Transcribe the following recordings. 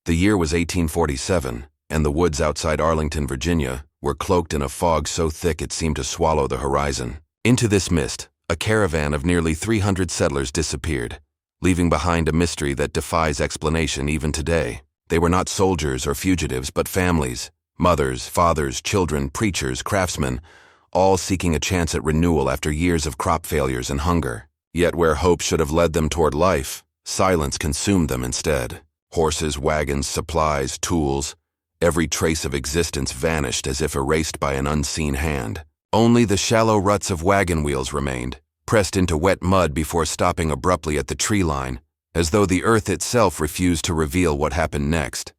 The year was 1847, and the woods outside Arlington, Virginia, were cloaked in a fog so thick it seemed to swallow the horizon. Into this mist, a caravan of nearly 300 settlers disappeared, leaving behind a mystery that defies explanation even today. They were not soldiers or fugitives, but families, mothers, fathers, children, preachers, craftsmen, all seeking a chance at renewal after years of crop failures and hunger. Yet where hope should have led them toward life, silence consumed them instead. Horses, wagons, supplies, tools, every trace of existence vanished as if erased by an unseen hand. Only the shallow ruts of wagon wheels remained, pressed into wet mud before stopping abruptly at the tree line, as though the earth itself refused to reveal what happened next.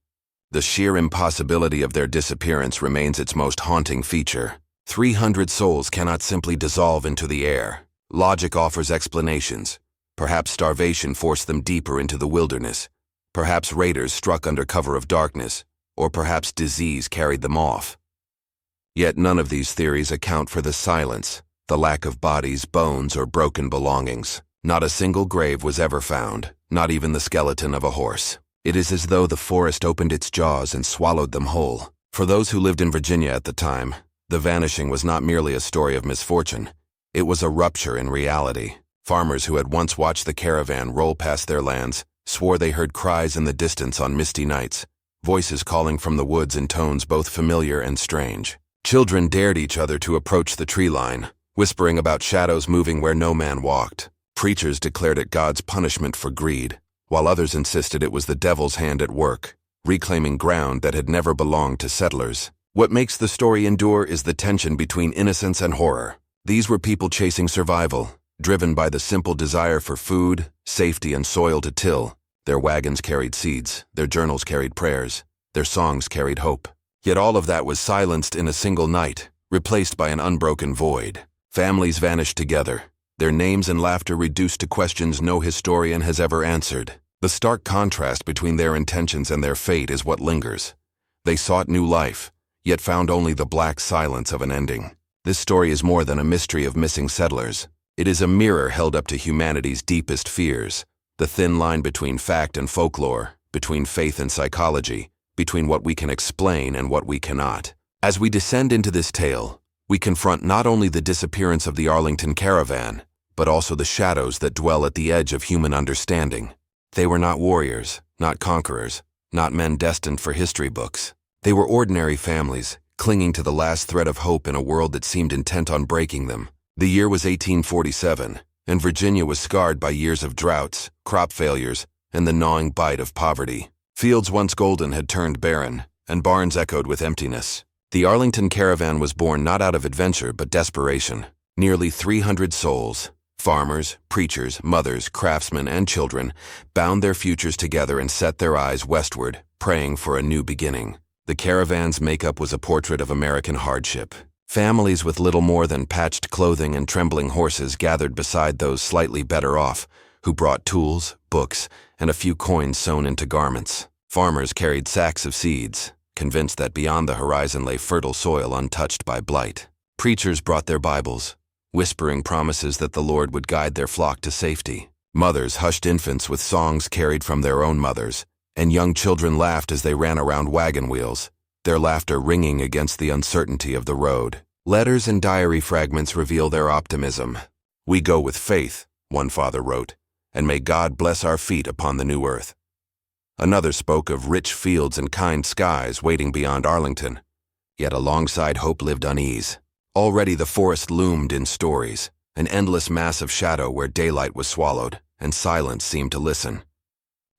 The sheer impossibility of their disappearance remains its most haunting feature. 300 souls cannot simply dissolve into the air. Logic offers explanations. Perhaps starvation forced them deeper into the wilderness. Perhaps raiders struck under cover of darkness, or perhaps disease carried them off. Yet none of these theories account for the silence, the lack of bodies, bones, or broken belongings. Not a single grave was ever found, not even the skeleton of a horse. It is as though the forest opened its jaws and swallowed them whole. For those who lived in Virginia at the time, the vanishing was not merely a story of misfortune. It was a rupture in reality. Farmers who had once watched the caravan roll past their lands swore they heard cries in the distance on misty nights, voices calling from the woods in tones both familiar and strange. Children dared each other to approach the tree line, whispering about shadows moving where no man walked. Preachers declared it God's punishment for greed, while others insisted it was the devil's hand at work, reclaiming ground that had never belonged to settlers. What makes the story endure is the tension between innocence and horror. These were people chasing survival, driven by the simple desire for food, safety, and soil to till. Their wagons carried seeds, their journals carried prayers, their songs carried hope. Yet all of that was silenced in a single night, replaced by an unbroken void. Families vanished together, their names and laughter reduced to questions no historian has ever answered. The stark contrast between their intentions and their fate is what lingers. They sought new life, yet found only the black silence of an ending. This story is more than a mystery of missing settlers. It is a mirror held up to humanity's deepest fears, the thin line between fact and folklore, between faith and psychology, between what we can explain and what we cannot. As we descend into this tale, we confront not only the disappearance of the Arlington Caravan, but also the shadows that dwell at the edge of human understanding. They were not warriors, not conquerors, not men destined for history books. They were ordinary families, clinging to the last thread of hope in a world that seemed intent on breaking them. The year was 1847, and Virginia was scarred by years of droughts, crop failures, and the gnawing bite of poverty. Fields once golden had turned barren, and barns echoed with emptiness. The Arlington Caravan was born not out of adventure but desperation. Nearly 300 souls, farmers, preachers, mothers, craftsmen, and children, bound their futures together and set their eyes westward, praying for a new beginning. The caravan's makeup was a portrait of American hardship. Families with little more than patched clothing and trembling horses gathered beside those slightly better off, who brought tools, books, and a few coins sewn into garments. Farmers carried sacks of seeds, convinced that beyond the horizon lay fertile soil untouched by blight. Preachers brought their Bibles, whispering promises that the Lord would guide their flock to safety. Mothers hushed infants with songs carried from their own mothers, and young children laughed as they ran around wagon wheels, their laughter ringing against the uncertainty of the road. Letters and diary fragments reveal their optimism. "We go with faith," one father wrote, "and may God bless our feet upon the new earth." Another spoke of rich fields and kind skies waiting beyond Arlington. Yet alongside hope lived unease. Already the forest loomed in stories, an endless mass of shadow where daylight was swallowed, and silence seemed to listen.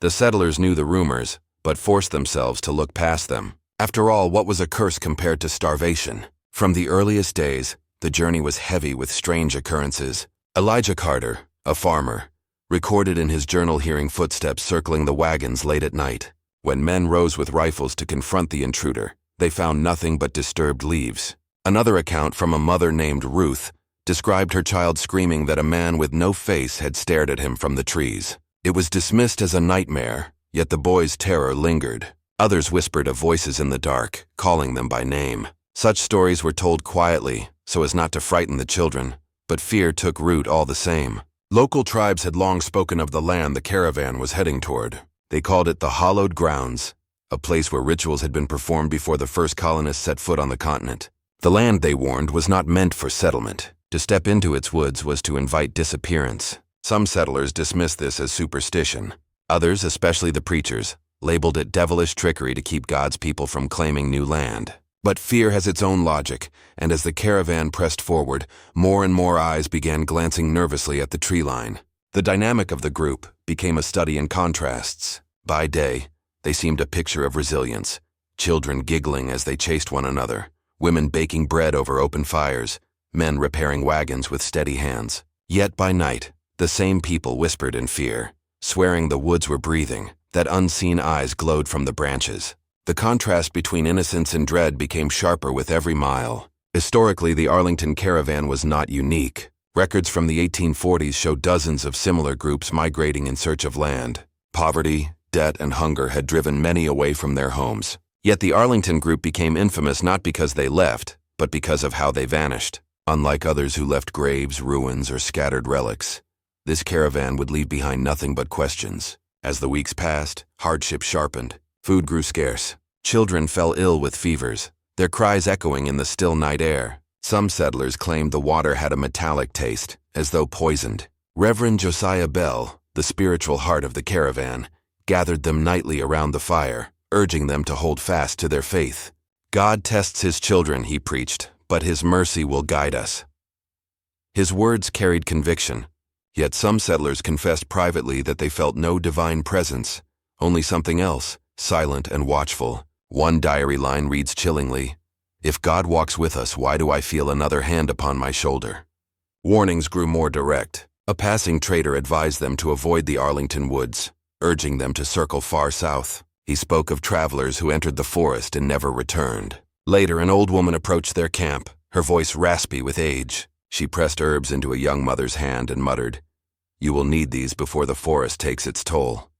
The settlers knew the rumors, but forced themselves to look past them. After all, what was a curse compared to starvation? From the earliest days, the journey was heavy with strange occurrences. Elijah Carter, a farmer, recorded in his journal hearing footsteps circling the wagons late at night. When men rose with rifles to confront the intruder, they found nothing but disturbed leaves. Another account from a mother named Ruth described her child screaming that a man with no face had stared at him from the trees. It was dismissed as a nightmare, yet the boy's terror lingered. Others whispered of voices in the dark, calling them by name. Such stories were told quietly, so as not to frighten the children, but fear took root all the same. Local tribes had long spoken of the land the caravan was heading toward. They called it the hallowed grounds, a place where rituals had been performed before the first colonists set foot on the continent. The land, they warned, was not meant for settlement. To step into its woods was to invite disappearance. Some settlers dismissed this as superstition. Others, especially the preachers, labeled it devilish trickery to keep God's people from claiming new land. But fear has its own logic, and as the caravan pressed forward, more and more eyes began glancing nervously at the tree line. The dynamic of the group became a study in contrasts. By day, they seemed a picture of resilience, children giggling as they chased one another, women baking bread over open fires, men repairing wagons with steady hands. Yet by night, the same people whispered in fear, swearing the woods were breathing, that unseen eyes glowed from the branches. The contrast between innocence and dread became sharper with every mile. Historically, the Arlington Caravan was not unique. Records from the 1840s show dozens of similar groups migrating in search of land. Poverty, debt, and hunger had driven many away from their homes. Yet the Arlington group became infamous not because they left, but because of how they vanished. Unlike others who left graves, ruins, or scattered relics, this caravan would leave behind nothing but questions. As the weeks passed, hardship sharpened. Food grew scarce. Children fell ill with fevers, their cries echoing in the still night air. Some settlers claimed the water had a metallic taste, as though poisoned. Reverend Josiah Bell, the spiritual heart of the caravan, gathered them nightly around the fire, urging them to hold fast to their faith. God tests his children, he preached, but his mercy will guide us. His words carried conviction, yet some settlers confessed privately that they felt no divine presence, only something else, silent and watchful. One diary line reads chillingly, "If God walks with us, why do I feel another hand upon my shoulder?" Warnings grew more direct. A passing trader advised them to avoid the Arlington woods, urging them to circle far south. He spoke of travelers who entered the forest and never returned. Later, an old woman approached their camp, her voice raspy with age. She pressed herbs into a young mother's hand and muttered, "You will need these before the forest takes its toll."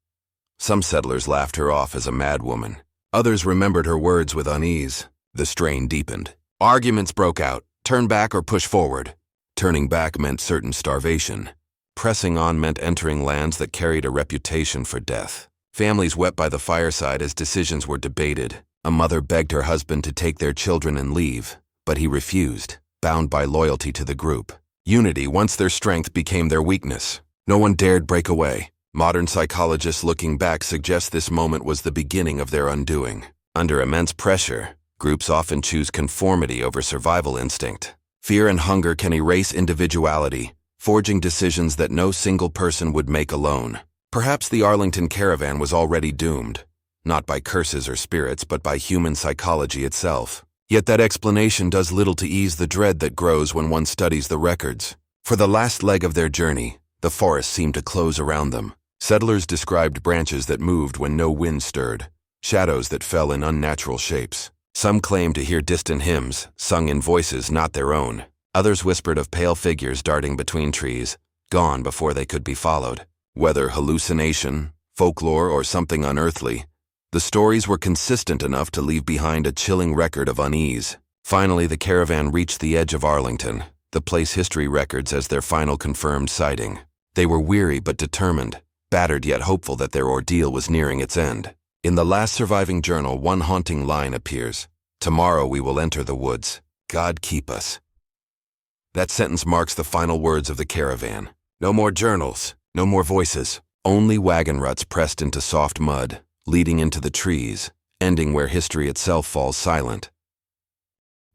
Some settlers laughed her off as a madwoman. Others remembered her words with unease. The strain deepened. Arguments broke out. Turn back or push forward. Turning back meant certain starvation. Pressing on meant entering lands that carried a reputation for death. Families wept by the fireside as decisions were debated. A mother begged her husband to take their children and leave, but he refused, bound by loyalty to the group. Unity, once their strength, became their weakness. No one dared break away. Modern psychologists looking back suggest this moment was the beginning of their undoing. Under immense pressure, groups often choose conformity over survival instinct. Fear and hunger can erase individuality, forging decisions that no single person would make alone. Perhaps the Arlington Caravan was already doomed, not by curses or spirits, but by human psychology itself. Yet that explanation does little to ease the dread that grows when one studies the records. For the last leg of their journey, the forest seemed to close around them. Settlers described branches that moved when no wind stirred, shadows that fell in unnatural shapes. Some claimed to hear distant hymns, sung in voices not their own. Others whispered of pale figures darting between trees, gone before they could be followed. Whether hallucination, folklore, or something unearthly, the stories were consistent enough to leave behind a chilling record of unease. Finally, the caravan reached the edge of Arlington, the place history records as their final confirmed sighting. They were weary but determined, battered yet hopeful that their ordeal was nearing its end. In the last surviving journal, one haunting line appears, "Tomorrow we will enter the woods. God keep us." That sentence marks the final words of the caravan. No more journals, no more voices, only wagon ruts pressed into soft mud, leading into the trees, ending where history itself falls silent.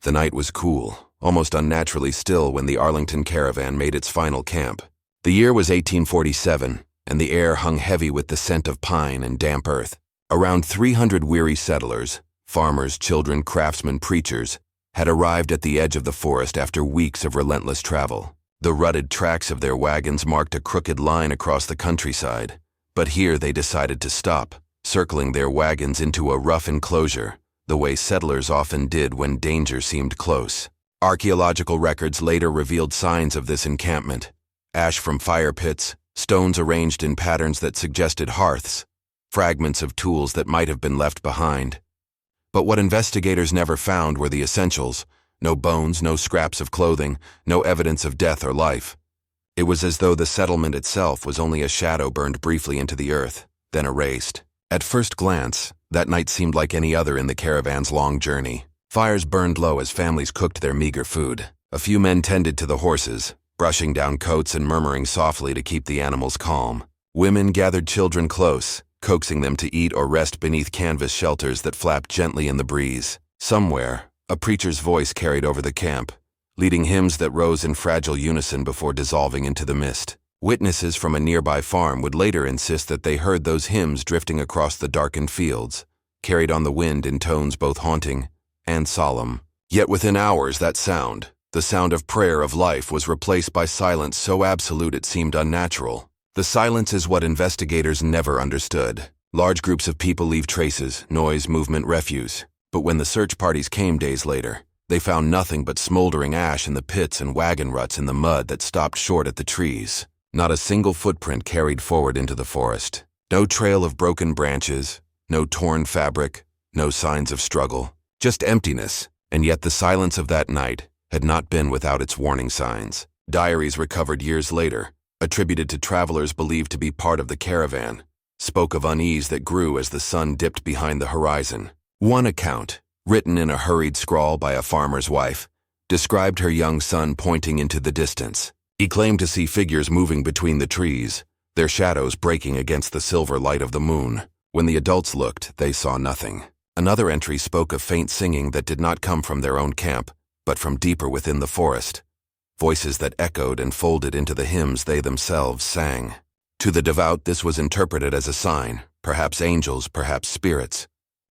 The night was cool, almost unnaturally still when the Arlington Caravan made its final camp. The year was 1847, and the air hung heavy with the scent of pine and damp earth. Around 300 weary settlers, farmers, children, craftsmen, preachers, had arrived at the edge of the forest after weeks of relentless travel. The rutted tracks of their wagons marked a crooked line across the countryside, but here they decided to stop, circling their wagons into a rough enclosure, the way settlers often did when danger seemed close. Archaeological records later revealed signs of this encampment: ash from fire pits, stones arranged in patterns that suggested hearths, fragments of tools that might have been left behind. But what investigators never found were the essentials: no bones, no scraps of clothing, no evidence of death or life. It was as though the settlement itself was only a shadow burned briefly into the earth, then erased. At first glance, That night seemed like any other in the caravan's long journey. Fires burned low as families cooked their meager food. A few men tended to the horses, brushing down coats and murmuring softly to keep the animals calm. Women gathered children close, coaxing them to eat or rest beneath canvas shelters that flapped gently in the breeze. Somewhere, a preacher's voice carried over the camp, leading hymns that rose in fragile unison before dissolving into the mist. Witnesses from a nearby farm would later insist that they heard those hymns drifting across the darkened fields, carried on the wind in tones both haunting and solemn. Yet within hours that sound, the sound of prayer of life, was replaced by silence so absolute it seemed unnatural. The silence is what investigators never understood. Large groups of people leave traces, noise, movement, refuse. But when the search parties came days later, they found nothing but smoldering ash in the pits and wagon ruts in the mud that stopped short at the trees. Not a single footprint carried forward into the forest. No trail of broken branches, no torn fabric, no signs of struggle. Just emptiness. And yet the silence of that night had not been without its warning signs. Diaries recovered years later, attributed to travelers believed to be part of the caravan, spoke of unease that grew as the sun dipped behind the horizon. One account, written in a hurried scrawl by a farmer's wife, described her young son pointing into the distance. He claimed to see figures moving between the trees, their shadows breaking against the silver light of the moon. When the adults looked, they saw nothing. Another entry spoke of faint singing that did not come from their own camp, but from deeper within the forest. Voices that echoed and folded into the hymns they themselves sang. To the devout, this was interpreted as a sign, perhaps angels, perhaps spirits.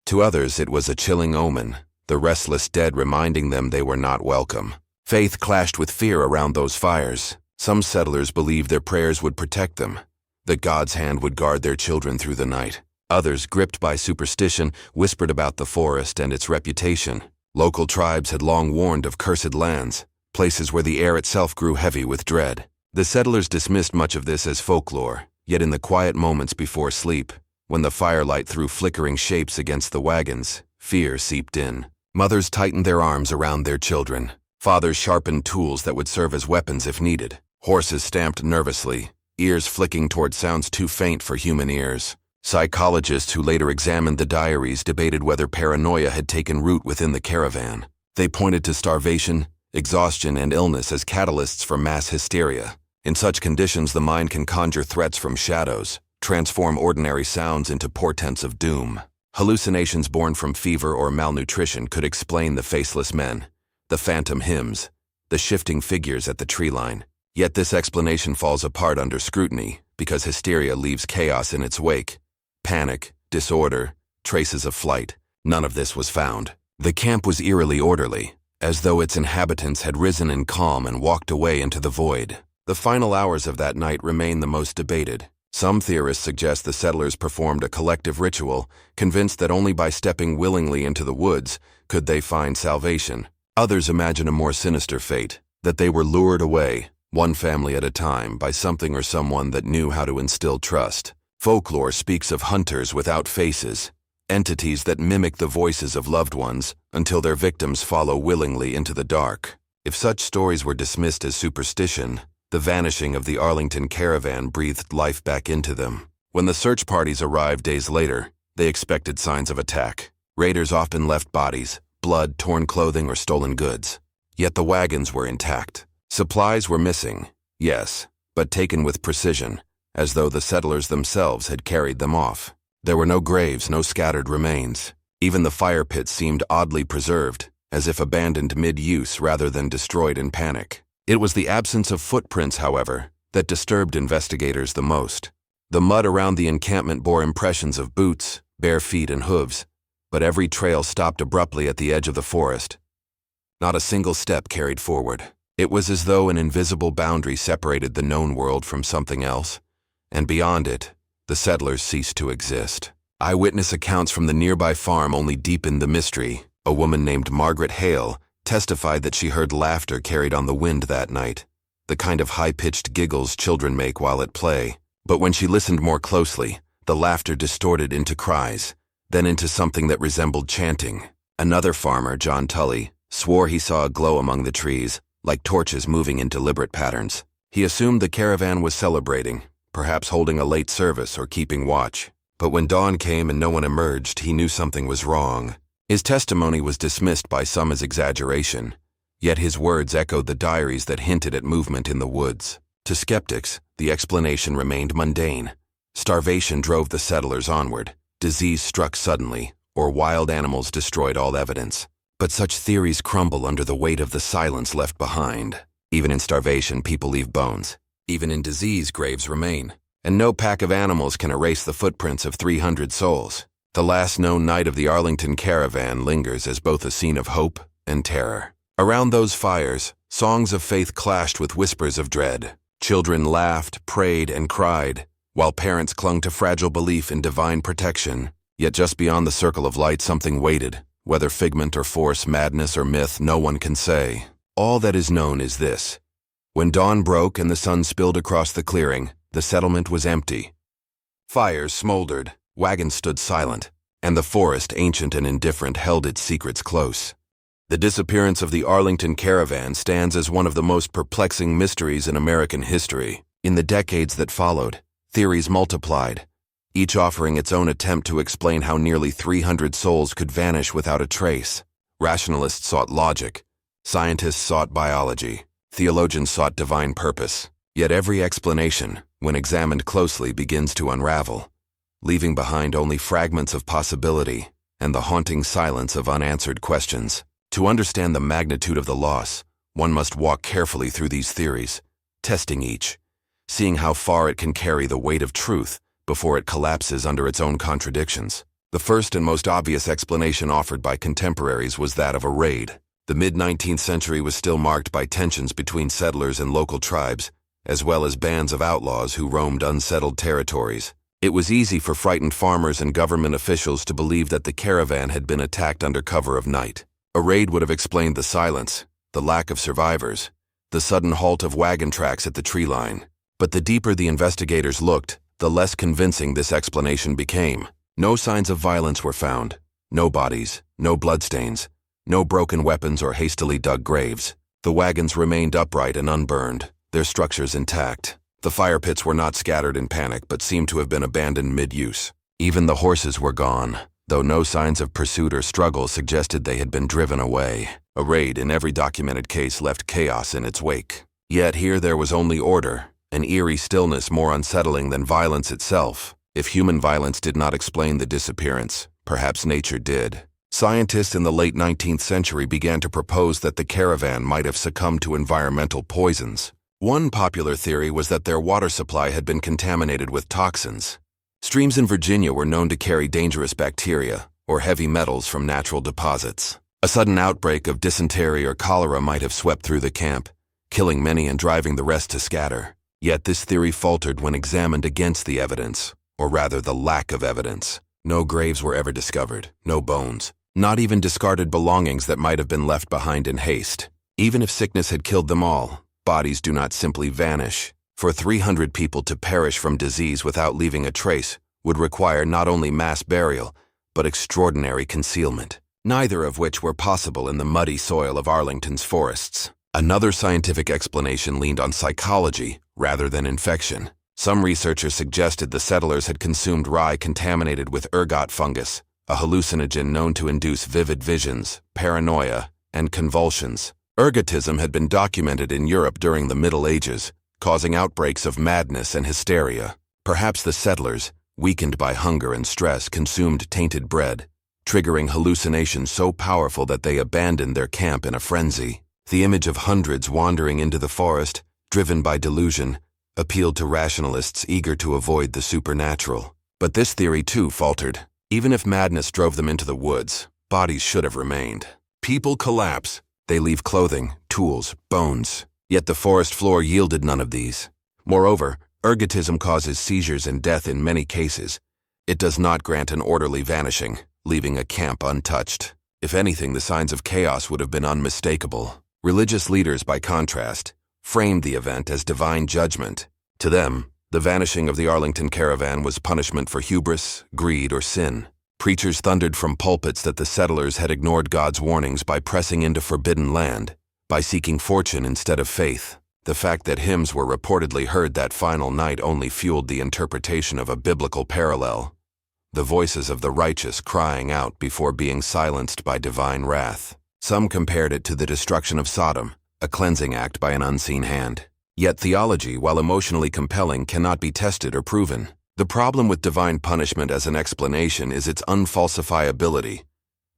To others, it was a chilling omen, the restless dead reminding them they were not welcome. Faith clashed with fear around those fires. Some settlers believed their prayers would protect them, that God's hand would guard their children through the night. Others, gripped by superstition, whispered about the forest and its reputation. Local tribes had long warned of cursed lands, places where the air itself grew heavy with dread. The settlers dismissed much of this as folklore, yet in the quiet moments before sleep, when the firelight threw flickering shapes against the wagons, fear seeped in. Mothers tightened their arms around their children. Fathers sharpened tools that would serve as weapons if needed. Horses stamped nervously, ears flicking toward sounds too faint for human ears. Psychologists who later examined the diaries debated whether paranoia had taken root within the caravan. They pointed to starvation, exhaustion, and illness as catalysts for mass hysteria. In such conditions, the mind can conjure threats from shadows, transform ordinary sounds into portents of doom. Hallucinations born from fever or malnutrition could explain the faceless men, the phantom hymns, the shifting figures at the tree line. Yet this explanation falls apart under scrutiny because hysteria leaves chaos in its wake. Panic, disorder, traces of flight. None of this was found. The camp was eerily orderly, as though its inhabitants had risen in calm and walked away into the void. The final hours of that night remain the most debated. Some theorists suggest the settlers performed a collective ritual, convinced that only by stepping willingly into the woods could they find salvation. Others imagine a more sinister fate, that they were lured away, one family at a time, by something or someone that knew how to instill trust. Folklore speaks of hunters without faces, entities that mimic the voices of loved ones until their victims follow willingly into the dark. If such stories were dismissed as superstition, the vanishing of the Arlington Caravan breathed life back into them. When the search parties arrived days later, they expected signs of attack. Raiders often left bodies, blood, torn clothing, or stolen goods. Yet the wagons were intact. Supplies were missing, yes, but taken with precision, as though the settlers themselves had carried them off. There were no graves, no scattered remains. Even the fire pits seemed oddly preserved, as if abandoned mid-use rather than destroyed in panic. It was the absence of footprints, however, that disturbed investigators the most. The mud around the encampment bore impressions of boots, bare feet, and hooves, but every trail stopped abruptly at the edge of the forest. Not a single step carried forward. It was as though an invisible boundary separated the known world from something else, and beyond it, the settlers ceased to exist. Eyewitness accounts from the nearby farm only deepened the mystery. A woman named Margaret Hale testified that she heard laughter carried on the wind that night, the kind of high-pitched giggles children make while at play. But when she listened more closely, the laughter distorted into cries, then into something that resembled chanting. Another farmer, John Tully, swore he saw a glow among the trees, like torches moving in deliberate patterns. He assumed the caravan was celebrating, perhaps holding a late service or keeping watch. But when dawn came and no one emerged, he knew something was wrong. His testimony was dismissed by some as exaggeration, yet his words echoed the diaries that hinted at movement in the woods. To skeptics, the explanation remained mundane. Starvation drove the settlers onward, disease struck suddenly, or wild animals destroyed all evidence. But such theories crumble under the weight of the silence left behind. Even in starvation, people leave bones. Even in disease, graves remain. And no pack of animals can erase the footprints of 300 souls. The last known night of the Arlington Caravan lingers as both a scene of hope and terror. Around those fires, songs of faith clashed with whispers of dread. Children laughed, prayed, and cried, while parents clung to fragile belief in divine protection. Yet just beyond the circle of light something waited. Whether figment or force, madness or myth, no one can say. All that is known is this. When dawn broke and the sun spilled across the clearing, the settlement was empty. Fires smoldered, wagons stood silent, and the forest, ancient and indifferent, held its secrets close. The disappearance of the Arlington Caravan stands as one of the most perplexing mysteries in American history. In the decades that followed, theories multiplied, each offering its own attempt to explain how nearly 300 souls could vanish without a trace. Rationalists sought logic, scientists sought biology, theologians sought divine purpose. Yet every explanation, when examined closely, begins to unravel, leaving behind only fragments of possibility and the haunting silence of unanswered questions. To understand the magnitude of the loss, one must walk carefully through these theories, testing each, seeing how far it can carry the weight of truth before it collapses under its own contradictions. The first and most obvious explanation offered by contemporaries was that of a raid. The mid-19th century was still marked by tensions between settlers and local tribes, as well as bands of outlaws who roamed unsettled territories. It was easy for frightened farmers and government officials to believe that the caravan had been attacked under cover of night. A raid would have explained the silence, the lack of survivors, the sudden halt of wagon tracks at the tree line. But the deeper the investigators looked, the less convincing this explanation became. No signs of violence were found. No bodies, no bloodstains, no broken weapons or hastily dug graves. The wagons remained upright and unburned, their structures intact. The fire pits were not scattered in panic but seemed to have been abandoned mid-use. Even the horses were gone, though no signs of pursuit or struggle suggested they had been driven away. A raid in every documented case left chaos in its wake. Yet here there was only order, an eerie stillness more unsettling than violence itself. If human violence did not explain the disappearance, perhaps nature did. Scientists in the late 19th century began to propose that the caravan might have succumbed to environmental poisons. One popular theory was that their water supply had been contaminated with toxins. Streams in Virginia were known to carry dangerous bacteria or heavy metals from natural deposits. A sudden outbreak of dysentery or cholera might have swept through the camp, killing many and driving the rest to scatter. Yet this theory faltered when examined against the evidence, or rather the lack of evidence. No graves were ever discovered, no bones, not even discarded belongings that might have been left behind in haste. Even if sickness had killed them all, bodies do not simply vanish. For 300 people to perish from disease without leaving a trace would require not only mass burial, but extraordinary concealment, neither of which were possible in the muddy soil of Arlington's forests. Another scientific explanation leaned on psychology rather than infection. Some researchers suggested the settlers had consumed rye contaminated with ergot fungus, a hallucinogen known to induce vivid visions, paranoia, and convulsions. Ergotism had been documented in Europe during the Middle Ages, causing outbreaks of madness and hysteria. Perhaps the settlers, weakened by hunger and stress, consumed tainted bread, triggering hallucinations so powerful that they abandoned their camp in a frenzy. The image of hundreds wandering into the forest, driven by delusion, appealed to rationalists eager to avoid the supernatural. But this theory too faltered. Even if madness drove them into the woods, bodies should have remained. People collapse. They leave clothing, tools, bones. Yet the forest floor yielded none of these. Moreover, ergotism causes seizures and death in many cases. It does not grant an orderly vanishing, leaving a camp untouched. If anything, the signs of chaos would have been unmistakable. Religious leaders, by contrast, framed the event as divine judgment. To them, the vanishing of the Arlington Caravan was punishment for hubris, greed, or sin. Preachers thundered from pulpits that the settlers had ignored God's warnings by pressing into forbidden land, by seeking fortune instead of faith. The fact that hymns were reportedly heard that final night only fueled the interpretation of a biblical parallel. the voices of the righteous crying out before being silenced by divine wrath. Some compared it to the destruction of Sodom, a cleansing act by an unseen hand. Yet theology, while emotionally compelling, cannot be tested or proven. The problem with divine punishment as an explanation is its unfalsifiability.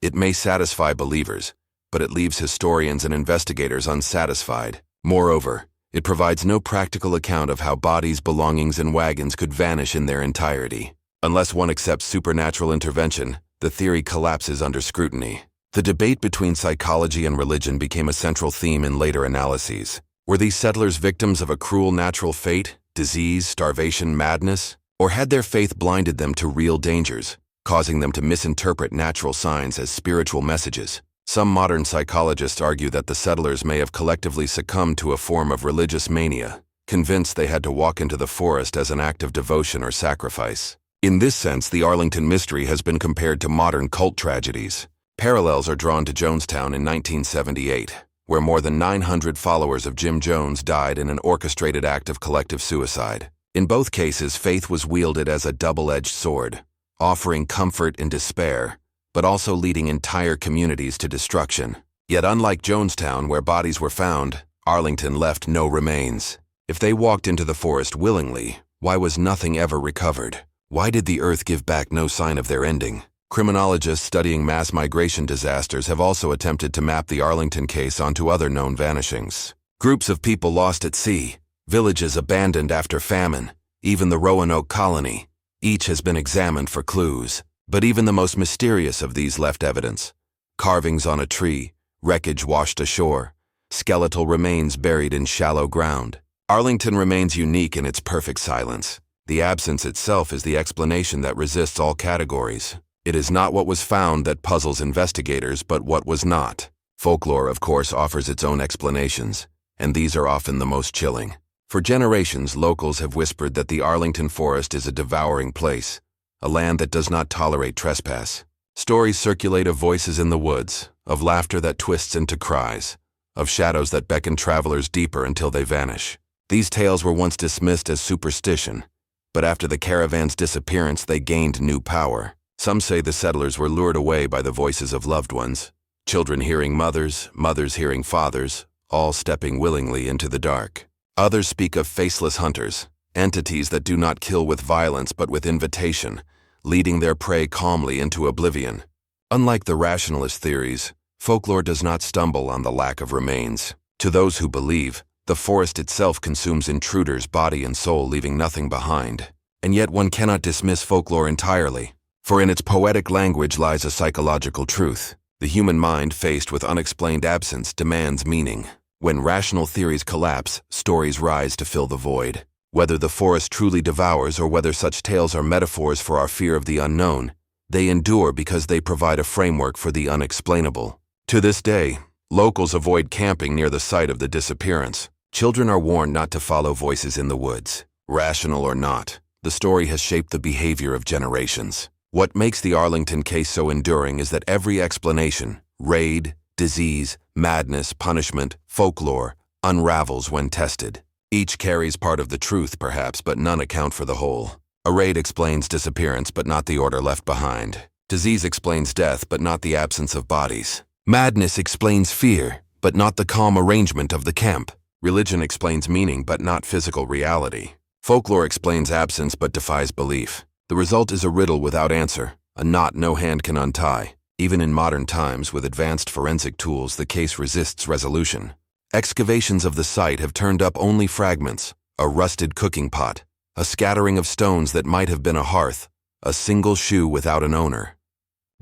It may satisfy believers, but it leaves historians and investigators unsatisfied. Moreover, it provides no practical account of how bodies, belongings, and wagons could vanish in their entirety. Unless one accepts supernatural intervention, the theory collapses under scrutiny. The debate between psychology and religion became a central theme in later analyses. Were these settlers victims of a cruel natural fate, disease, starvation, madness? Or had their faith blinded them to real dangers, causing them to misinterpret natural signs as spiritual messages? Some modern psychologists argue that the settlers may have collectively succumbed to a form of religious mania, convinced they had to walk into the forest as an act of devotion or sacrifice. In this sense, the Arlington mystery has been compared to modern cult tragedies. Parallels are drawn to Jonestown in 1978, where more than 900 followers of Jim Jones died in an orchestrated act of collective suicide. In both cases, faith was wielded as a double-edged sword, offering comfort in despair, but also leading entire communities to destruction. Yet unlike Jonestown, where bodies were found, Arlington left no remains. If they walked into the forest willingly, why was nothing ever recovered? Why did the earth give back no sign of their ending? Criminologists studying mass migration disasters have also attempted to map the Arlington case onto other known vanishings. Groups of people lost at sea, villages abandoned after famine, even the Roanoke colony. Each has been examined for clues, but even the most mysterious of these left evidence. Carvings on a tree, wreckage washed ashore, skeletal remains buried in shallow ground. Arlington remains unique in its perfect silence. The absence itself is the explanation that resists all categories. It is not what was found that puzzles investigators, but what was not. Folklore, of course, offers its own explanations, and these are often the most chilling. For generations, locals have whispered that the Arlington forest is a devouring place, a land that does not tolerate trespass. Stories circulate of voices in the woods, of laughter that twists into cries, of shadows that beckon travelers deeper until they vanish. These tales were once dismissed as superstition, but after the caravan's disappearance, they gained new power. Some say the settlers were lured away by the voices of loved ones, children hearing mothers, mothers hearing fathers, all stepping willingly into the dark. Others speak of faceless hunters, entities that do not kill with violence but with invitation, leading their prey calmly into oblivion. Unlike the rationalist theories, folklore does not stumble on the lack of remains. To those who believe, the forest itself consumes intruders body and soul, leaving nothing behind. And yet one cannot dismiss folklore entirely, for in its poetic language lies a psychological truth. The human mind, faced with unexplained absence, demands meaning. When rational theories collapse, stories rise to fill the void. Whether the forest truly devours or whether such tales are metaphors for our fear of the unknown, they endure because they provide a framework for the unexplainable. To this day, locals avoid camping near the site of the disappearance. Children are warned not to follow voices in the woods. Rational or not, the story has shaped the behavior of generations. What makes the Arlington case so enduring is that every explanation, raid, disease, madness, punishment, folklore, unravels when tested. Each carries part of the truth, perhaps, but none account for the whole. A raid explains disappearance, but not the order left behind. Disease explains death, but not the absence of bodies. Madness explains fear, but not the calm arrangement of the camp. Religion explains meaning, but not physical reality. Folklore explains absence, but defies belief. The result is a riddle without answer, a knot no hand can untie. Even in modern times, with advanced forensic tools, the case resists resolution. Excavations of the site have turned up only fragments: a rusted cooking pot, a scattering of stones that might have been a hearth, a single shoe without an owner.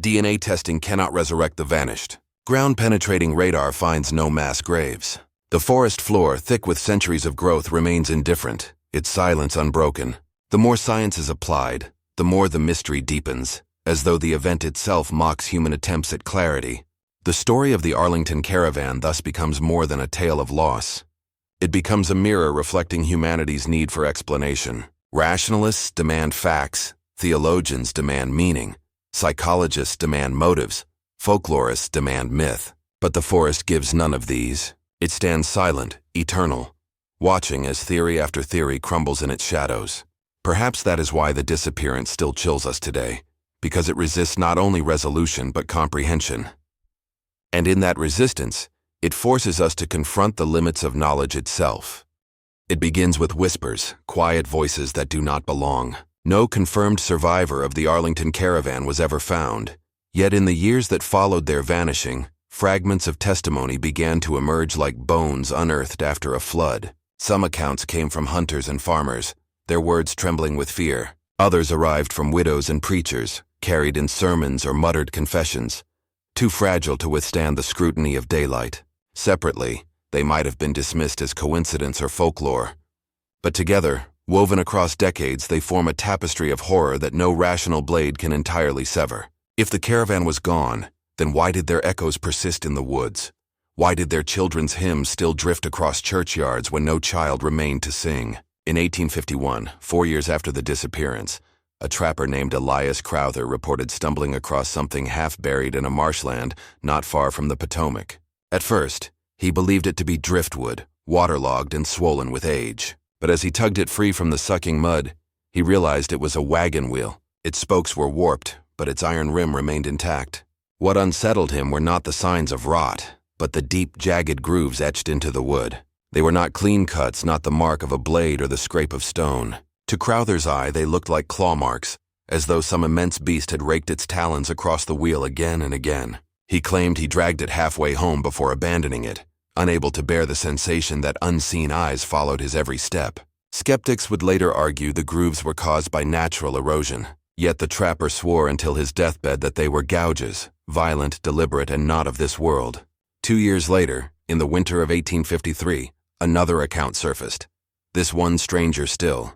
DNA testing cannot resurrect the vanished. Ground-penetrating radar finds no mass graves. The forest floor, thick with centuries of growth, remains indifferent, its silence unbroken. The more science is applied, the more the mystery deepens, as though the event itself mocks human attempts at clarity. The story of the Arlington Caravan thus becomes more than a tale of loss. It becomes a mirror reflecting humanity's need for explanation. Rationalists demand facts, theologians demand meaning, psychologists demand motives, folklorists demand myth. But the forest gives none of these. It stands silent, eternal, watching as theory after theory crumbles in its shadows. Perhaps that is why the disappearance still chills us today. because it resists not only resolution but comprehension. And in that resistance, it forces us to confront the limits of knowledge itself. It begins with whispers, quiet voices that do not belong. No confirmed survivor of the Arlington Caravan was ever found, yet in the years that followed their vanishing, fragments of testimony began to emerge like bones unearthed after a flood. Some accounts came from hunters and farmers, their words trembling with fear. Others arrived from widows and preachers, carried in sermons or muttered confessions, too fragile to withstand the scrutiny of daylight. Separately, they might have been dismissed as coincidence or folklore. But together, woven across decades, they form a tapestry of horror that no rational blade can entirely sever. If the caravan was gone, then why did their echoes persist in the woods? Why did their children's hymns still drift across churchyards when no child remained to sing? In 1851, 4 years after the disappearance, a trapper named Elias Crowther reported stumbling across something half-buried in a marshland not far from the Potomac. At first, he believed it to be driftwood, waterlogged and swollen with age. But as he tugged it free from the sucking mud, he realized it was a wagon wheel. Its spokes were warped, but its iron rim remained intact. What unsettled him were not the signs of rot, but the deep, jagged grooves etched into the wood. They were not clean cuts, not the mark of a blade or the scrape of stone. To Crowther's eye, they looked like claw marks, as though some immense beast had raked its talons across the wheel again and again. He claimed he dragged it halfway home before abandoning it, unable to bear the sensation that unseen eyes followed his every step. Skeptics would later argue the grooves were caused by natural erosion, yet the trapper swore until his deathbed that they were gouges, violent, deliberate, and not of this world. 2 years later, in the winter of 1853, another account surfaced, this one stranger still.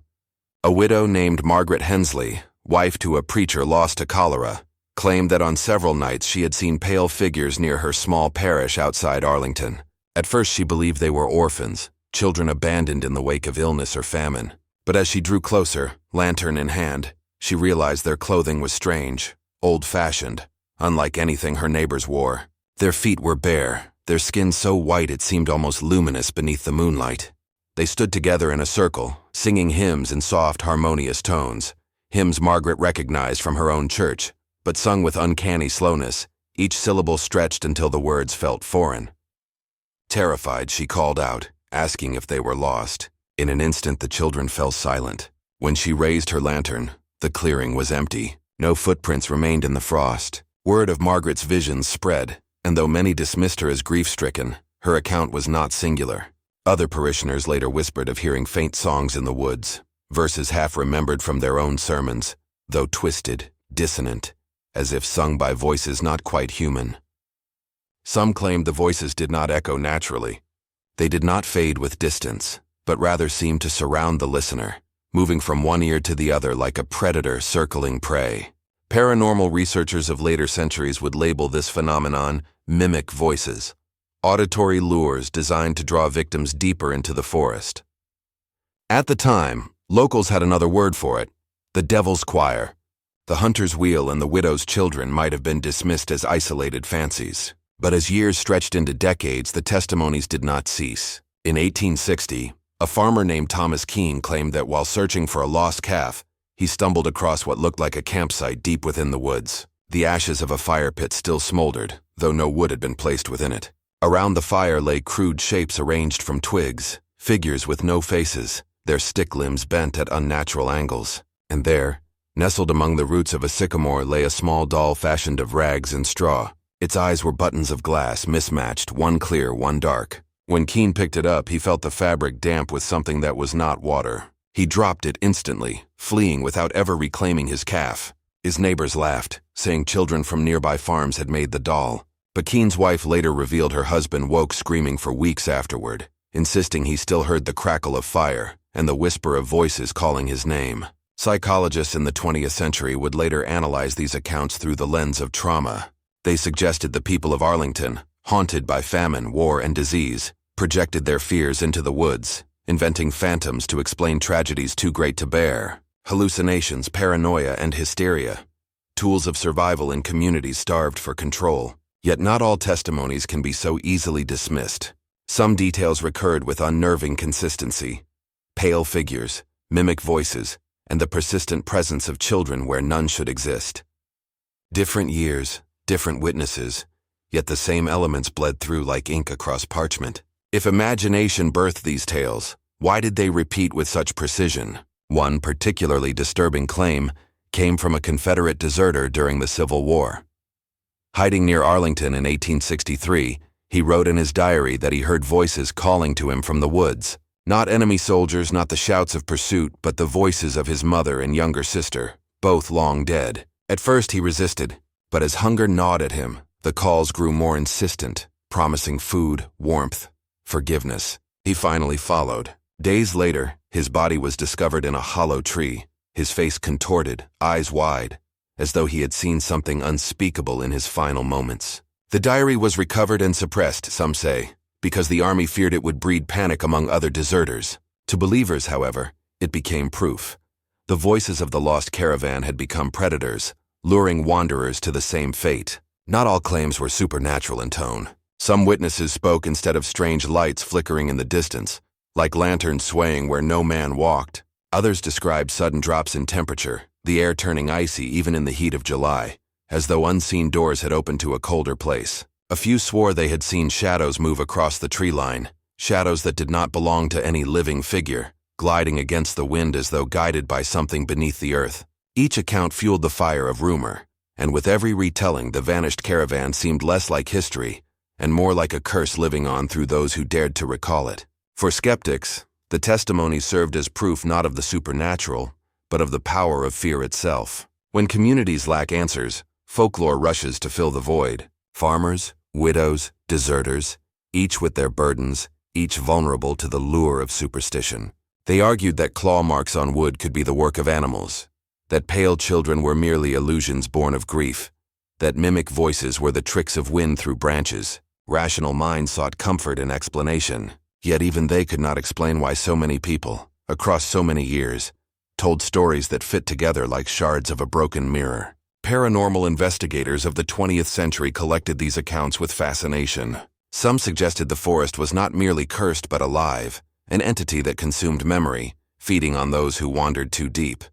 A widow named Margaret Hensley, wife to a preacher lost to cholera, claimed that on several nights she had seen pale figures near her small parish outside Arlington. At first she believed they were orphans, children abandoned in the wake of illness or famine. But as she drew closer, lantern in hand, she realized their clothing was strange, old-fashioned, unlike anything her neighbors wore. Their feet were bare, their skin so white it seemed almost luminous beneath the moonlight. They stood together in a circle, singing hymns in soft, harmonious tones, hymns Margaret recognized from her own church, but sung with uncanny slowness, each syllable stretched until the words felt foreign. Terrified, she called out, asking if they were lost. In an instant, the children fell silent. When she raised her lantern, the clearing was empty. No footprints remained in the frost. Word of Margaret's visions spread, and though many dismissed her as grief-stricken, her account was not singular. Other parishioners later whispered of hearing faint songs in the woods, verses half-remembered from their own sermons, though twisted, dissonant, as if sung by voices not quite human. Some claimed the voices did not echo naturally. They did not fade with distance, but rather seemed to surround the listener, moving from one ear to the other like a predator circling prey. Paranormal researchers of later centuries would label this phenomenon mimic voices, auditory lures designed to draw victims deeper into the forest. At the time, locals had another word for it, the Devil's Choir. The hunter's wheel and the widow's children might have been dismissed as isolated fancies. But as years stretched into decades, the testimonies did not cease. In 1860, a farmer named Thomas Keene claimed that while searching for a lost calf, he stumbled across what looked like a campsite deep within the woods. The ashes of a fire pit still smoldered, though no wood had been placed within it. Around the fire lay crude shapes arranged from twigs, figures with no faces, their stick limbs bent at unnatural angles. And there, nestled among the roots of a sycamore, lay a small doll fashioned of rags and straw. Its eyes were buttons of glass, mismatched, one clear, one dark. When Keene picked it up, he felt the fabric damp with something that was not water. He dropped it instantly, fleeing without ever reclaiming his calf. His neighbors laughed, saying children from nearby farms had made the doll. But Keene's wife later revealed her husband woke screaming for weeks afterward, insisting he still heard the crackle of fire and the whisper of voices calling his name. Psychologists in the 20th century would later analyze these accounts through the lens of trauma. They suggested the people of Arlington, haunted by famine, war, and disease, projected their fears into the woods, inventing phantoms to explain tragedies too great to bear. Hallucinations, paranoia, and hysteria, tools of survival in communities starved for control. Yet not all testimonies can be so easily dismissed. Some details recurred with unnerving consistency. Pale figures, mimic voices, and the persistent presence of children where none should exist. Different years, different witnesses, yet the same elements bled through like ink across parchment. If imagination birthed these tales, why did they repeat with such precision? One particularly disturbing claim came from a Confederate deserter during the Civil War. Hiding near Arlington in 1863, he wrote in his diary that he heard voices calling to him from the woods. Not enemy soldiers, not the shouts of pursuit, but the voices of his mother and younger sister, both long dead. At first he resisted, but as hunger gnawed at him, the calls grew more insistent, promising food, warmth, forgiveness. He finally followed. Days later, his body was discovered in a hollow tree, his face contorted, eyes wide, as though he had seen something unspeakable in his final moments. The diary was recovered and suppressed, some say, because the army feared it would breed panic among other deserters. To believers, however, it became proof. The voices of the lost caravan had become predators, luring wanderers to the same fate. Not all claims were supernatural in tone. Some witnesses spoke instead of strange lights flickering in the distance, like lanterns swaying where no man walked. Others described sudden drops in temperature, the air turning icy even in the heat of July, as though unseen doors had opened to a colder place. A few swore they had seen shadows move across the tree line, shadows that did not belong to any living figure, gliding against the wind as though guided by something beneath the earth. Each account fueled the fire of rumor, and with every retelling the vanished caravan seemed less like history and more like a curse living on through those who dared to recall it. For skeptics, the testimonies served as proof not of the supernatural, but of the power of fear itself. When communities lack answers, folklore rushes to fill the void. Farmers, widows, deserters, each with their burdens, each vulnerable to the lure of superstition. They argued that claw marks on wood could be the work of animals, that pale children were merely illusions born of grief, that mimic voices were the tricks of wind through branches. Rational minds sought comfort in explanation, yet even they could not explain why so many people, across so many years, told stories that fit together like shards of a broken mirror. Paranormal investigators of the 20th century collected these accounts with fascination. Some suggested the forest was not merely cursed but alive, an entity that consumed memory, feeding on those who wandered too deep.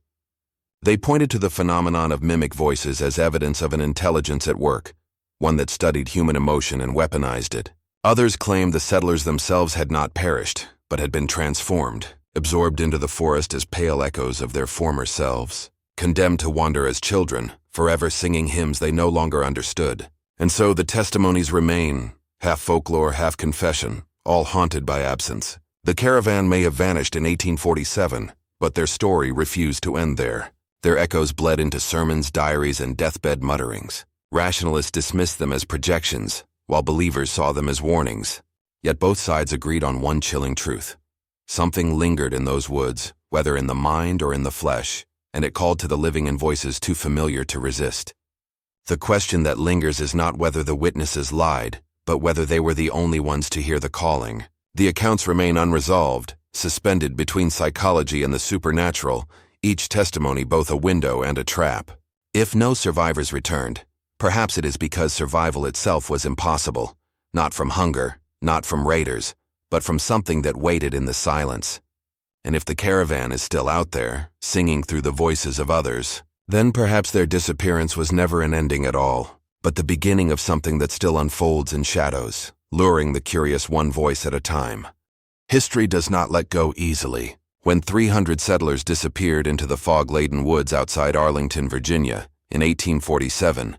They pointed to the phenomenon of mimic voices as evidence of an intelligence at work, one that studied human emotion and weaponized it. Others claimed the settlers themselves had not perished, but had been transformed, absorbed into the forest as pale echoes of their former selves, condemned to wander as children, forever singing hymns they no longer understood. And so the testimonies remain, half folklore, half confession, all haunted by absence. The caravan may have vanished in 1847, but their story refused to end there. Their echoes bled into sermons, diaries, and deathbed mutterings. Rationalists dismissed them as projections, while believers saw them as warnings. Yet both sides agreed on one chilling truth. Something lingered in those woods, whether in the mind or in the flesh, and it called to the living in voices too familiar to resist. The question that lingers is not whether the witnesses lied, but whether they were the only ones to hear the calling. The accounts remain unresolved, suspended between psychology and the supernatural, each testimony both a window and a trap. If no survivors returned, perhaps it is because survival itself was impossible, not from hunger, not from raiders, but from something that waited in the silence. And if the caravan is still out there, singing through the voices of others, then perhaps their disappearance was never an ending at all, but the beginning of something that still unfolds in shadows, luring the curious one voice at a time. History does not let go easily. When 300 settlers disappeared into the fog-laden woods outside Arlington, Virginia, in 1847,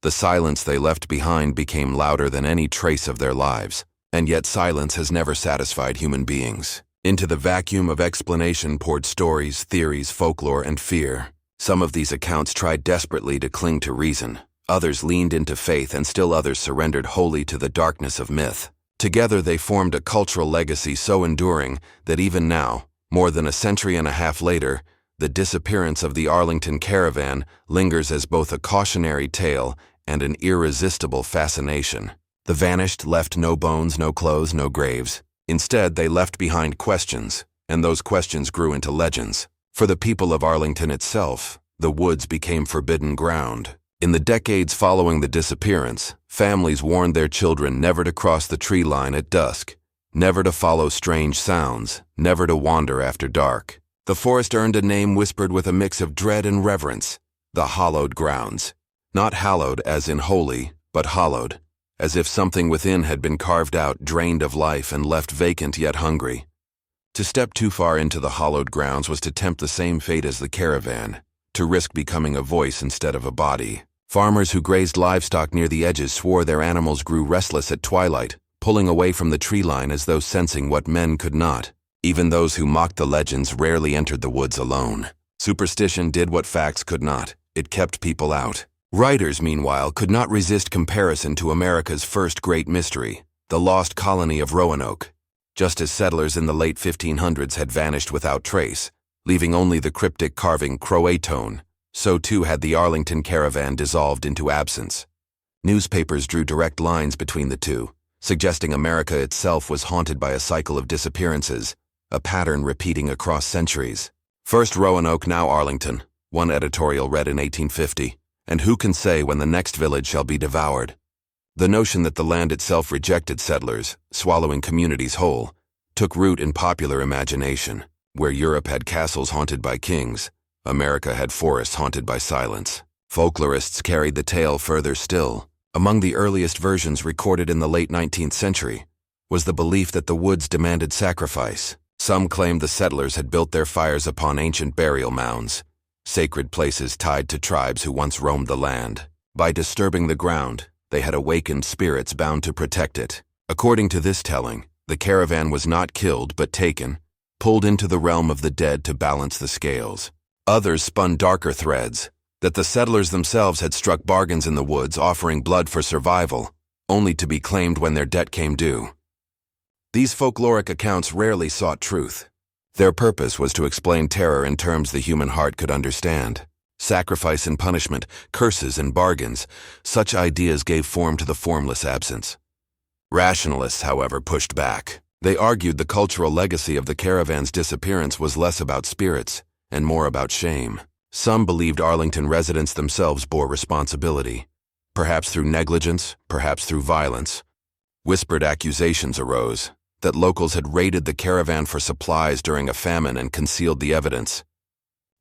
the silence they left behind became louder than any trace of their lives. And yet silence has never satisfied human beings. Into the vacuum of explanation poured stories, theories, folklore, and fear. Some of these accounts tried desperately to cling to reason. Others leaned into faith, and still others surrendered wholly to the darkness of myth. Together they formed a cultural legacy so enduring that even now, more than a century and a half later, the disappearance of the Arlington Caravan lingers as both a cautionary tale and an irresistible fascination. The vanished left no bones, no clothes, no graves. Instead, they left behind questions, and those questions grew into legends. For the people of Arlington itself, the woods became forbidden ground. In the decades following the disappearance, families warned their children never to cross the tree line at dusk, never to follow strange sounds, never to wander after dark. The forest earned a name whispered with a mix of dread and reverence, the hallowed grounds. Not hallowed as in holy, but hollowed, as if something within had been carved out, drained of life, and left vacant yet hungry. To step too far into the hallowed grounds was to tempt the same fate as the caravan, to risk becoming a voice instead of a body. Farmers who grazed livestock near the edges swore their animals grew restless at twilight, pulling away from the tree line as though sensing what men could not. Even those who mocked the legends rarely entered the woods alone. Superstition did what facts could not. It kept people out. Writers, meanwhile, could not resist comparison to America's first great mystery, the lost colony of Roanoke. Just as settlers in the late 1500s had vanished without trace, leaving only the cryptic carving Croatoan, so too had the Arlington Caravan dissolved into absence. Newspapers drew direct lines between the two, suggesting America itself was haunted by a cycle of disappearances, a pattern repeating across centuries. First Roanoke, now Arlington, one editorial read in 1850, and who can say when the next village shall be devoured? The notion that the land itself rejected settlers, swallowing communities whole, took root in popular imagination. Where Europe had castles haunted by kings, America had forests haunted by silence. Folklorists carried the tale further still. Among the earliest versions recorded in the late 19th century was the belief that the woods demanded sacrifice. Some claimed the settlers had built their fires upon ancient burial mounds, sacred places tied to tribes who once roamed the land. By disturbing the ground, they had awakened spirits bound to protect it. According to this telling, the caravan was not killed but taken, pulled into the realm of the dead to balance the scales. Others spun darker threads, that the settlers themselves had struck bargains in the woods offering blood for survival, only to be claimed when their debt came due. These folkloric accounts rarely sought truth. Their purpose was to explain terror in terms the human heart could understand. Sacrifice and punishment, curses and bargains, such ideas gave form to the formless absence. Rationalists, however, pushed back. They argued the cultural legacy of the caravan's disappearance was less about spirits and more about shame. Some believed Arlington residents themselves bore responsibility, perhaps through negligence, perhaps through violence. Whispered accusations arose that locals had raided the caravan for supplies during a famine and concealed the evidence,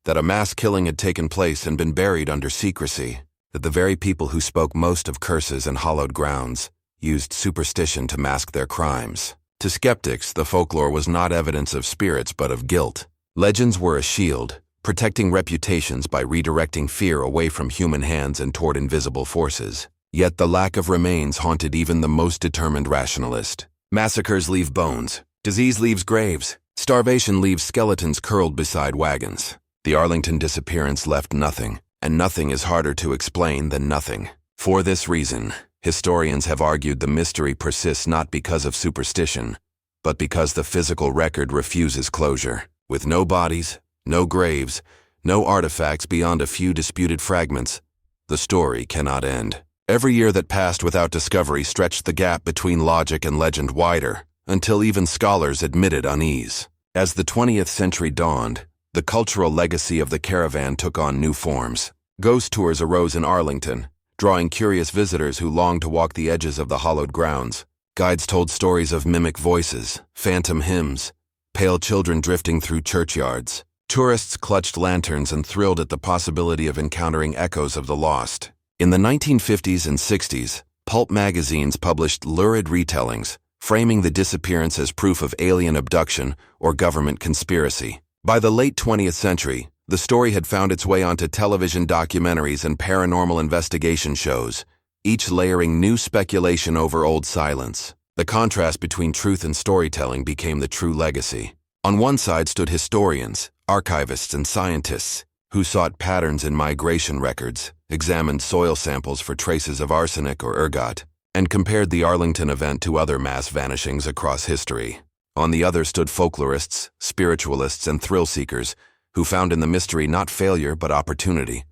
that a mass killing had taken place and been buried under secrecy, that the very people who spoke most of curses and hallowed grounds used superstition to mask their crimes. To skeptics, the folklore was not evidence of spirits but of guilt. Legends were a shield, protecting reputations by redirecting fear away from human hands and toward invisible forces. Yet the lack of remains haunted even the most determined rationalist. Massacres leave bones, disease leaves graves, starvation leaves skeletons curled beside wagons. The Arlington disappearance left nothing, and nothing is harder to explain than nothing. For this reason, historians have argued the mystery persists not because of superstition, but because the physical record refuses closure. With no bodies, no graves, no artifacts beyond a few disputed fragments, the story cannot end. Every year that passed without discovery stretched the gap between logic and legend wider, until even scholars admitted unease. As the 20th century dawned, the cultural legacy of the caravan took on new forms. Ghost tours arose in Arlington, drawing curious visitors who longed to walk the edges of the hallowed grounds. Guides told stories of mimic voices, phantom hymns, pale children drifting through churchyards. Tourists clutched lanterns and thrilled at the possibility of encountering echoes of the lost. In the 1950s and 60s, pulp magazines published lurid retellings, framing the disappearance as proof of alien abduction or government conspiracy. By the late 20th century, the story had found its way onto television documentaries and paranormal investigation shows, each layering new speculation over old silence. The contrast between truth and storytelling became the true legacy. On one side stood historians, archivists, and scientists, who sought patterns in migration records, examined soil samples for traces of arsenic or ergot, and compared the Arlington event to other mass vanishings across history. On the other stood folklorists, spiritualists, and thrill-seekers, who found in the mystery not failure but opportunity,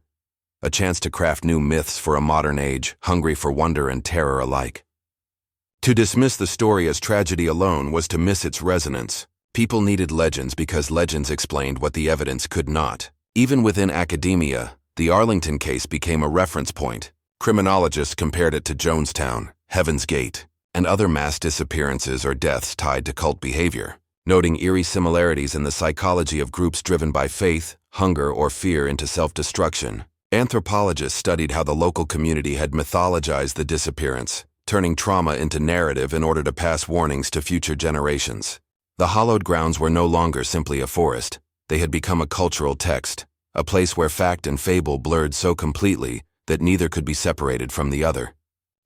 a chance to craft new myths for a modern age, hungry for wonder and terror alike. To dismiss the story as tragedy alone was to miss its resonance. People needed legends because legends explained what the evidence could not. Even within academia, the Arlington case became a reference point. Criminologists compared it to Jonestown, Heaven's Gate, and other mass disappearances or deaths tied to cult behavior, noting eerie similarities in the psychology of groups driven by faith, hunger, or fear into self-destruction. Anthropologists studied how the local community had mythologized the disappearance, turning trauma into narrative in order to pass warnings to future generations. The hallowed grounds were no longer simply a forest. They had become a cultural text, a place where fact and fable blurred so completely that neither could be separated from the other.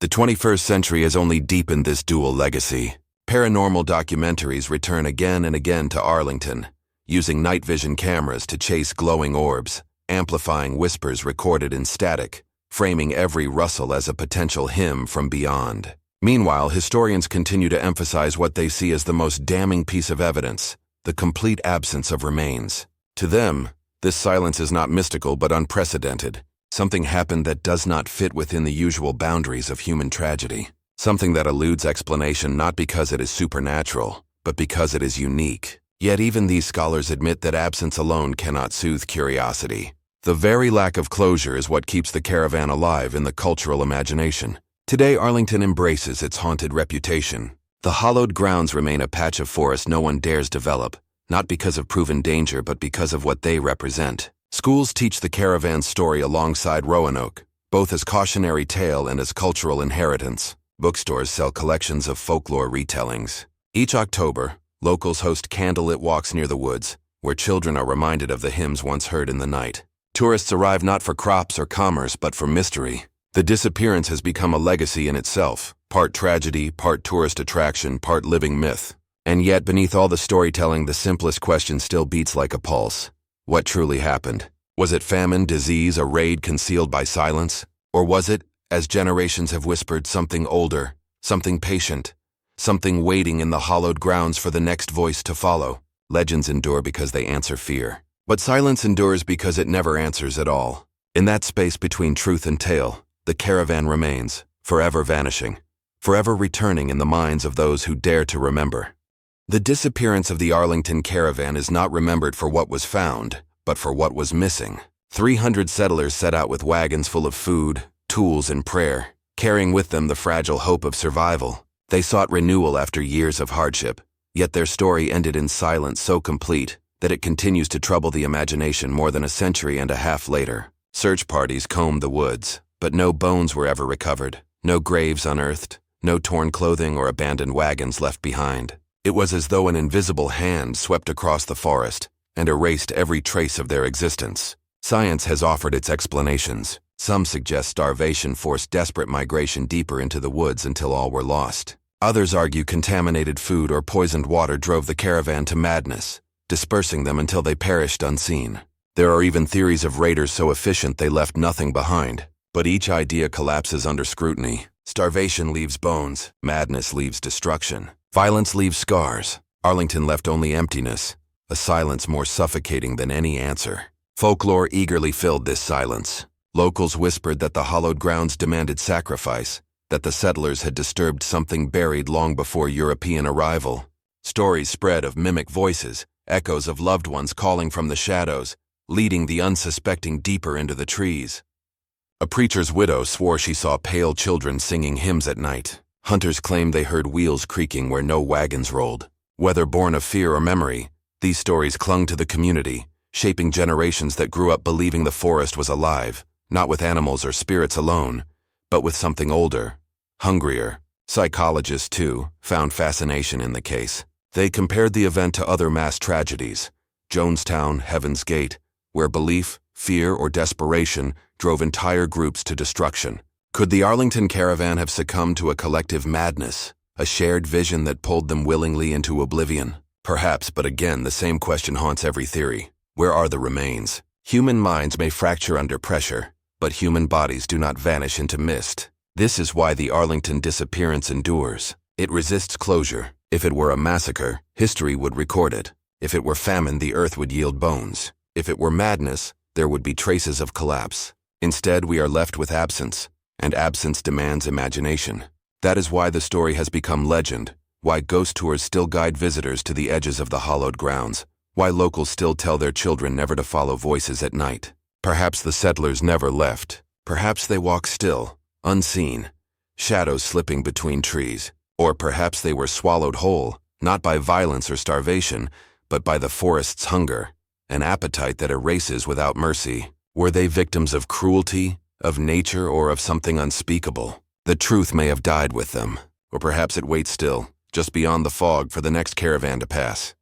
The 21st century has only deepened this dual legacy. Paranormal documentaries return again and again to Arlington, using night vision cameras to chase glowing orbs, amplifying whispers recorded in static, framing every rustle as a potential hymn from beyond. Meanwhile, historians continue to emphasize what they see as the most damning piece of evidence: the complete absence of remains. To them, this silence is not mystical but unprecedented. Something happened that does not fit within the usual boundaries of human tragedy. Something that eludes explanation not because it is supernatural, but because it is unique. Yet even these scholars admit that absence alone cannot soothe curiosity. The very lack of closure is what keeps the caravan alive in the cultural imagination. Today, Arlington embraces its haunted reputation. The hallowed grounds remain a patch of forest no one dares develop, not because of proven danger but because of what they represent. Schools teach the caravan's story alongside Roanoke, both as cautionary tale and as cultural inheritance. Bookstores sell collections of folklore retellings. Each October, locals host candlelit walks near the woods, where children are reminded of the hymns once heard in the night. Tourists arrive not for crops or commerce, but for mystery. The disappearance has become a legacy in itself, part tragedy, part tourist attraction, part living myth. And yet, beneath all the storytelling, the simplest question still beats like a pulse. What truly happened? Was it famine, disease, a raid concealed by silence? Or was it, as generations have whispered, something older, something patient, something waiting in the hallowed grounds for the next voice to follow? Legends endure because they answer fear. But silence endures because it never answers at all. In that space between truth and tale, the caravan remains, forever vanishing, forever returning in the minds of those who dare to remember. The disappearance of the Arlington Caravan is not remembered for what was found, but for what was missing. 300 settlers set out with wagons full of food, tools, and prayer, carrying with them the fragile hope of survival. They sought renewal after years of hardship, yet their story ended in silence so complete that it continues to trouble the imagination more than a century and a half later. Search parties combed the woods, but no bones were ever recovered, no graves unearthed, no torn clothing or abandoned wagons left behind. It was as though an invisible hand swept across the forest and erased every trace of their existence. Science has offered its explanations. Some suggest starvation forced desperate migration deeper into the woods until all were lost. Others argue contaminated food or poisoned water drove the caravan to madness, dispersing them until they perished unseen. There are even theories of raiders so efficient they left nothing behind. But each idea collapses under scrutiny. Starvation leaves bones, madness leaves destruction, violence leaves scars. Arlington left only emptiness, a silence more suffocating than any answer. Folklore eagerly filled this silence. Locals whispered that the hallowed grounds demanded sacrifice, that the settlers had disturbed something buried long before European arrival. Stories spread of mimic voices, echoes of loved ones calling from the shadows, leading the unsuspecting deeper into the trees. A preacher's widow swore she saw pale children singing hymns at night. Hunters claimed they heard wheels creaking where no wagons rolled. Whether born of fear or memory, these stories clung to the community, shaping generations that grew up believing the forest was alive, not with animals or spirits alone, but with something older, hungrier. Psychologists, too, found fascination in the case. They compared the event to other mass tragedies, Jonestown, Heaven's Gate, where belief, fear, or desperation drove entire groups to destruction. Could the Arlington Caravan have succumbed to a collective madness, a shared vision that pulled them willingly into oblivion? Perhaps, but again, the same question haunts every theory. Where are the remains? Human minds may fracture under pressure, but human bodies do not vanish into mist. This is why the Arlington disappearance endures. It resists closure. If it were a massacre, history would record it. If it were famine, the earth would yield bones. If it were madness, there would be traces of collapse. Instead, we are left with absence, and absence demands imagination. That is why the story has become legend, why ghost tours still guide visitors to the edges of the hallowed grounds, why locals still tell their children never to follow voices at night. Perhaps the settlers never left. Perhaps they walk still, unseen, shadows slipping between trees. Or perhaps they were swallowed whole, not by violence or starvation, but by the forest's hunger, an appetite that erases without mercy. Were they victims of cruelty, of nature, or of something unspeakable? The truth may have died with them, or perhaps it waits still, just beyond the fog for the next caravan to pass.